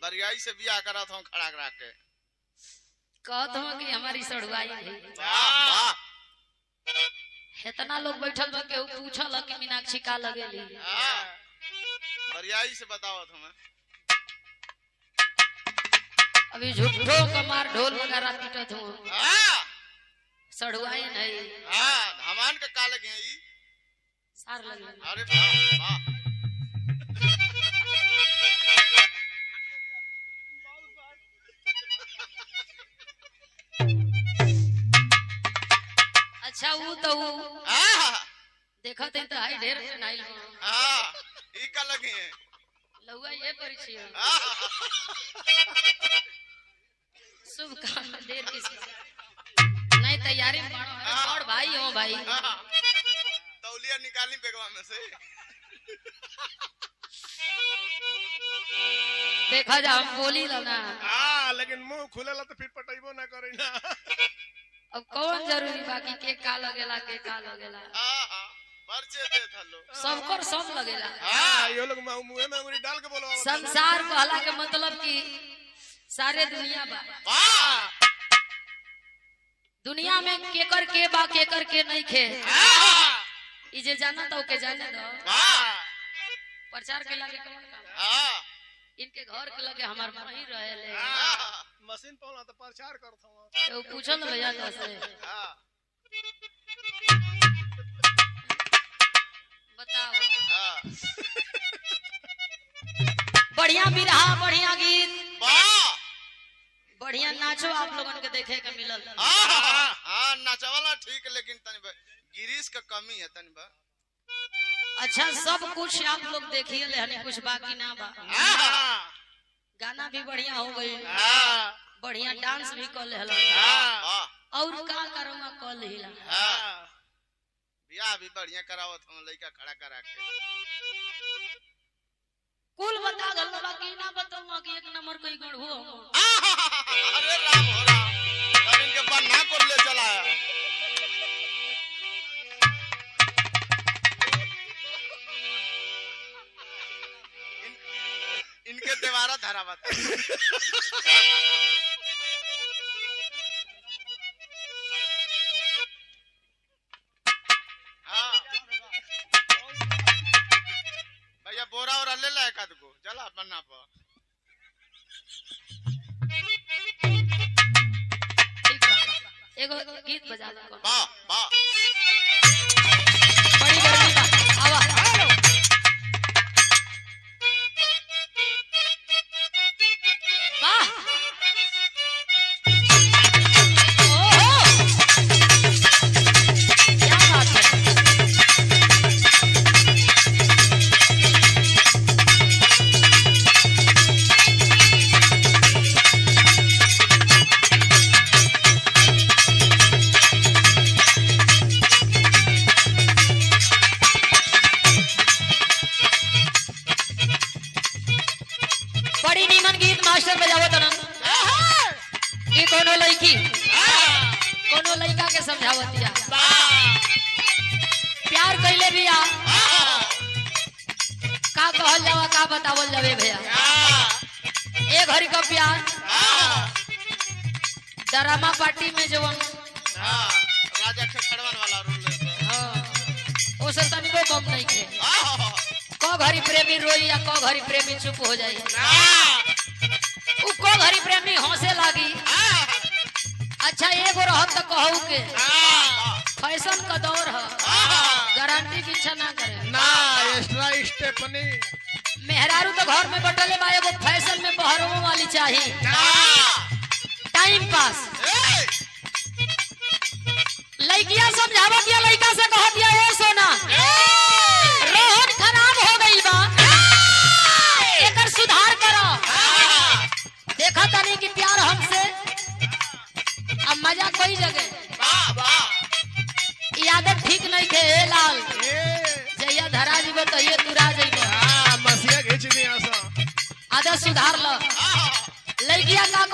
बरियाई से बियाह करा था खड़ा करा के कहत हूँ कि हमारी सड़ुआई है। वाह इतना लोग बैठल बा के पूछल कि मीनाक्षी का लगेली। बरियाई से बताओ तुम्हें अभी झूठो कमार ढोल वगैरह पीटत हूँ। सड़ुआई नहीं धमान के का लगे ई सार लगे। अरे वाह वाह अच्छा वो तो देखा थे तो हाई ढेर नाइल ई का लगे लहुआ ये परिचय शुभ काम में देर किसी नहीं तैयारी में और भाई हो भाई तौलिया निकाली बेगवा में से देखा जा हम बोली ला ना लेकिन मुंह खुलेला तो फिर पटैबो ना करे ना। अब कौन जरूरी बाकी के का लगेला के का लगेला परिचय दे थलो सबकर सब लगेला। ये लोग मुंह में अंगुरी डाल के बोलवा संसार कहला के मतलब कि सारे दुनिया बा। दुनिया में केकर के बा केकर के नहीं खे ई जे जाना तो के जाने दो। प्रचार के लगे कौन काम इनके घर के लगे हमार वही रहे ले मशीन पौला तो प्रचार करत हूं तो पूछल भैया तो से बताओ बढ़िया बिरहा बढ़िया गीत बढ़िया नाचो आप लोगन के देखे के मिलल। हां नाचवाला ठीक लेकिन तनी गिरीश का कमी है तनी बा। अच्छा सब कुछ आप लोग देखिए ले कुछ बाकी ना बा। गाना भी बढ़िया हो गई बढ़िया डांस भी कर ले और का करूंगा कर लेला बियाह भी बढ़िया करावत हम लइका खड़ा करा के कुल बता गल बाकी ना बताऊंगा कि एक नंबर कोई गण हो। अरे राम हो राम अब इनके बन्ना को ले चला इनके देवारा धारा बता भैया बोरा और ले ला एक आध को चला बन्ना पर ठीक बा एगो गीत बजा दो। वाह वाह बड़ी गर्मी बा आवा वाह ओहो क्या बात है। बड़ी नीमन गीत मास्टर बजावो तो ये कोनो लड़की कोनो लड़का के समझावत दिया प्यार कैले बिया का कहल जावा का बतावल जावे भैया। एक घड़ी का प्यार ड्रामा पार्टी में जो राजा खड़वन वाला रोल लेता ओ सब तनिको कम नहीं थे। को घड़ी प्रेमी रोई या को घड़ी प्रेमी चुप हो जाई को घड़ी प्रेमी हंसे लागी। अच्छा एगो रहत तो कहू के फैशन का दौर है गारंटी की इच्छा ना करे ना एक्स्ट्रा स्टेपनी मेहरारू तो घर में बटले बा एगो फैशन में बहरों वाली चाहिए टाइम पास। लड़कियां समझावा दिया लड़का से कह दिया ए सोना रोहन खराब हो गई बा एकर सुधार करो। देखा था नहीं कि प्यार हमसे अब मजा कोई जगह ये आदत ठीक नहीं थे लाल जैया धरा जी बताइए तुरा जाइए मसिया खींच दिया सा आदत सुधार लो। लड़कियां का